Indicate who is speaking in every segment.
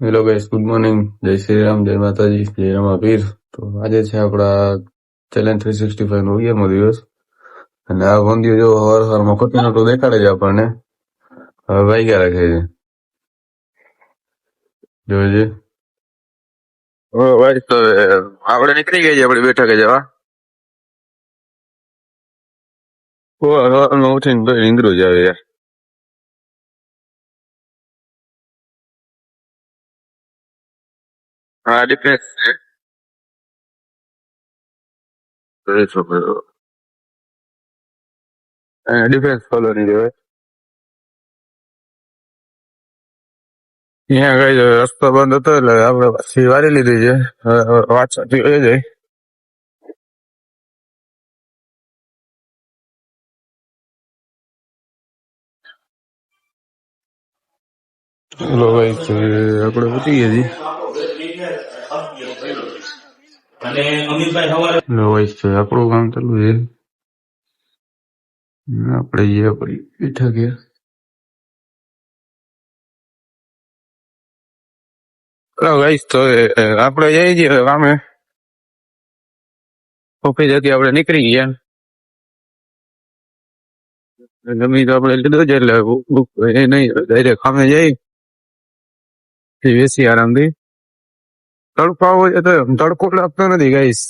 Speaker 1: Hello guys, good morning. જય શ્રી રામ, જય માતાજી, જય રમાપીર. તો આજે છે આપણા ચેલેન્જ 365 નો 11મો દિવસ અને આ વંદ્યો જો હવારમાં ખોટીનો તો દેખાડે છે આપણને. હવે વાગ્યા રાખે છે જોજે. ભાઈ તો આપણે નીકળી ગયા છે આપણી બેઠકે જવા. હવારમાં ઉઠીને તો નીંદરું જ આવે યાર. હા, ડિફેન્સ છે. ડિફેન્સ ફોલો નહીં જોવે. ત્યાં કઈ રસ્તો બંધ હતો એટલે આપણે પાછી વારી લીધી છે. વાત સાચી એ જાય. ચલો ભાઈ, આપણે પતી ગયા છીએ. લો ભાઈ, આપણું કામ ચાલુ છે. આપણે જે આપણી બેઠા ગયા. ચલો ગાઈસ, તો આપણે જઈ છીએ કામે. ઓફિસ હતી આપણે નીકળી ગયા. જમી તો આપણે લીધું છે એટલે એ નહીં ડાયરેક્ટ કામે જઈ બેસી આરામથી. તડકો આવો છે તો તડકો લાગતો નથી ગાઈસ.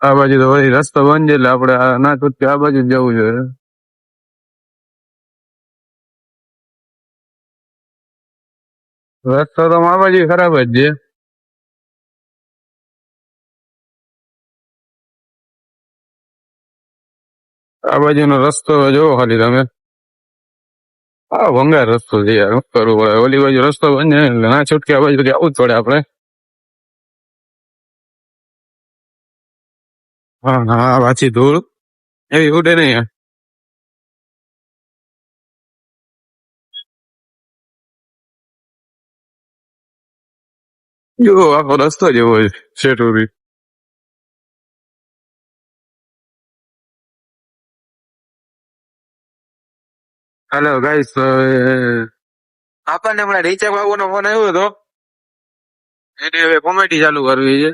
Speaker 1: આ બાજુ તો વળી રસ્તો બંધ છે એટલે આપણે ના છૂટકે આ બાજુ જ જવું જોઈએ. રસ્તો તો આ બાજુ ખરાબ જ છે. આ બાજુનો રસ્તો જોવો ખાલી તમે. હા, ભંગાર રસ્તો છે યાર, શું કરવું પડે. ઓલી બાજુ રસ્તો બંધ છે એટલે ના છૂટકે આ બાજુ તો આવવું જ પડે આપણે. હા હા, પાછી ધૂળ એવી ઉડે નહીં યાર. જો આખો રસ્તો જેવો છે શેઠ સુધી. હેલો ગાઈસ, આપણને હમણાં રીચા બાબુનો ફોન આવ્યો હતો. એની હવે કોમેડી ચાલુ કરવી છે.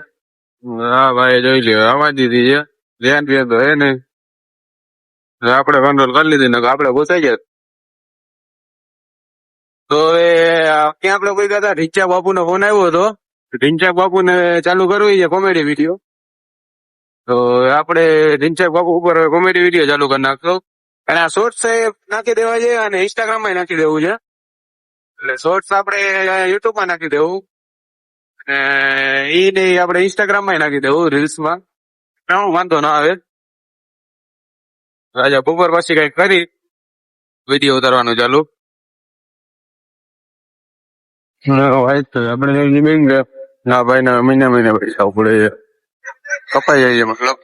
Speaker 1: હા ભાઈ, જોઈ લ્યો, આવા દીધી છે. ધ્યાન પીએ તો હે નહીં. આપણે કંટ્રોલ કરી લીધી ને આપણે પૂછાઈ ગયા. તો એ ક્યાં આપણે કોઈ હતા, રીચા બાપુનો ફોન આવ્યો હતો. ઢીંચાક બાપુને ચાલુ કરવી છે કોમેડી વિડીયો. તો આપણે ઢીંચાક બાપુ ઉપર કોમેડી વિડીયો ચાલુ કરી નાખતો. અને આ શોર્ટ્સ નાખી દેવા છે અને ઇન્સ્ટાગ્રામમાં નાખી દેવું છે. એટલે શોર્ટ્સ આપણે યુટ્યુબમાં નાખી દેવું અને ઈ ને આપણે ઇન્સ્ટાગ્રામમાં નાખી દેવું, રીલ્સમાં. હું વાંધો ના આવે. રાજા બપોર પછી કઈક કરી વિડીયો ઉતારવાનું ચાલુ. આપણે ના ભાઈ ના મહિના મહિને પૈસા પડે છે, કપાઈ જાય છે મતલબ.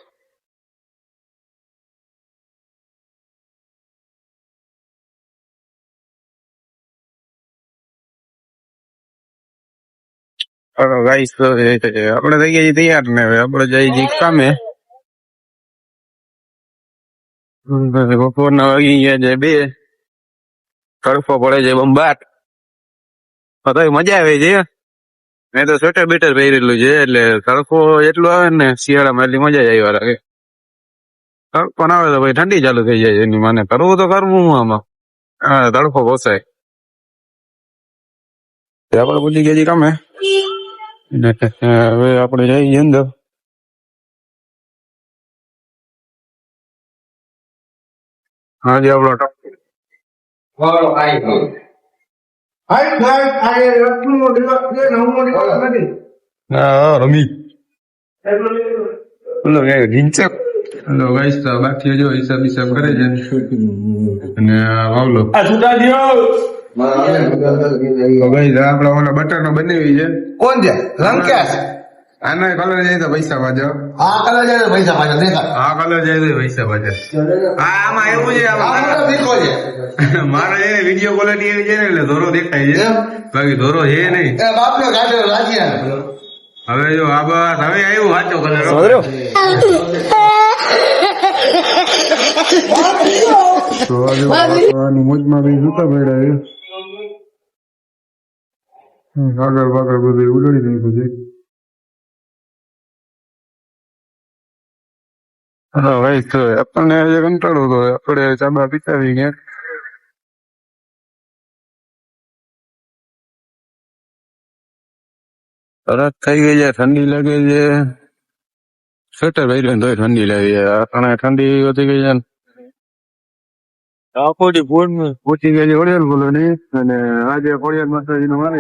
Speaker 1: ગાઈસ, આપણે થઈ ગયા છીએ તૈયાર ને હવે આપણે જઈ છીએ કામે. બપોરના વાગી ગયા છે 2. તડકો પડે છે બંબાટ. તો મજા આવે છે. મેં તો સ્વેટર બેટર પહેરેલું છે એટલે તડકો એટલું આવે ને શિયાળામાં એટલી મજા જ આવ્યા રાખે. તડકો ના આવે તો ભાઈ ઠંડી ચાલુ થઈ જાય એની માને. કરવું તો કરવું હું આમાં. હા, તડકો પોસાય. આપણે પૂછી ગયા છીએ કામે. હવે આપણે જઈએ અંદર. હાજી, આપણો હા રમી. હેલો ગાઈસ, તો બાકી જો હિસાબ હિસાબ કરે છે અને વાવલો આપડે ઓલા બટર નો બનાવી છે.
Speaker 2: કોણ છે? લંકેશ.
Speaker 1: આનો કલર જાય તો પૈસા પાછો.
Speaker 2: આ કલર જાય તો પૈસા પાછા દેખા.
Speaker 1: આ કલર જાય તો પૈસા પાછા. આમાં એવું છે,
Speaker 2: દીકો છે.
Speaker 1: મારા છે ને વિડીયો ક્વોલિટી એવી છે ને એટલે ધોરો દેખાય છે, બાકી ધોરો છે નહીં.
Speaker 2: બાપનો કાઢ્યો રાજ્યા.
Speaker 1: હવે જો આ બસ હવે આવ્યું સાચો કલર. તો મોજમાં બી જૂતા પડ્યા. આગળ પાગળ બધું ઉડાડી નાખ્યું છે. હા ભાઈ તો આપણને જે કંટાળો હતો આપણે ચાબા પીતાવી ક્યાંક તરત થઈ ગઈ છે, ઠંડી લાગે છે. સ્વેટર પહેર્યું ને તોય ઠંડી લાગી છે. આપણે ઠંડી વધી ગઈ છે ને આખોડી ફોન પહોંચી ગઈ છે ખોડિયાર કોલોની અને આજે ખોડિયાર માતાજી નો મારે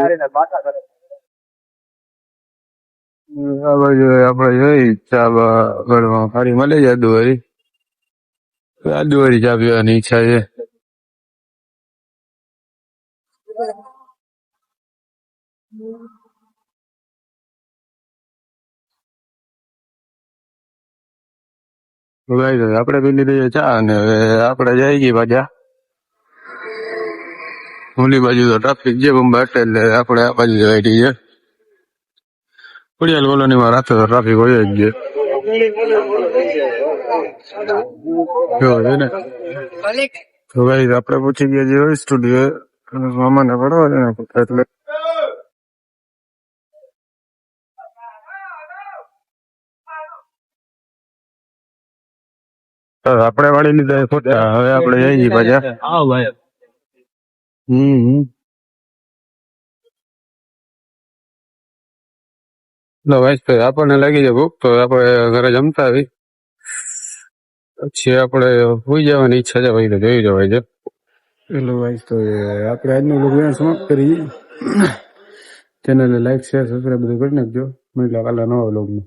Speaker 1: આ બાજુ આપણે જોઈ ચા ગળમાં સારી મળે છે આદુવારી ચા પીવાની ઈચ્છા છે. તો ગાઈ આપણે પી લીધી છે ચા અને હવે આપણે જઈ ગઈ પાછા ઓલી બાજુ તો ટ્રાફિક છે બંબાટ એટલે આપણે આ બાજુ જવાય છે. ખોડિયાર કોલોનીમાં રાતે તો ટ્રાફિક હોય જ છે. કેવું છે ને તો ગાઈ આપણે પૂછી ગયા છીએ સ્ટુડિયો મામાને પડવા છે ને એટલે આપણે વાળી લીધા ખોટા હવે આપણે જઈ ગઈ પાછા. આપણને લાગી જાય ભૂખ તો આપણે ઘરે જમતા આવી પછી આપણે સુઈ જવાની ઈચ્છા છે ભાઈ તો જોઈ જવાય છે. એટલે વાઈસ તો આપણે આજનો વ્લોગ સમાપ્ત કરી ચેનલને લાઈક શેર સબસ્ક્રાઈબ બધું કરી નાખજો. મળીએ કાલે નવા વ્લોગમાં.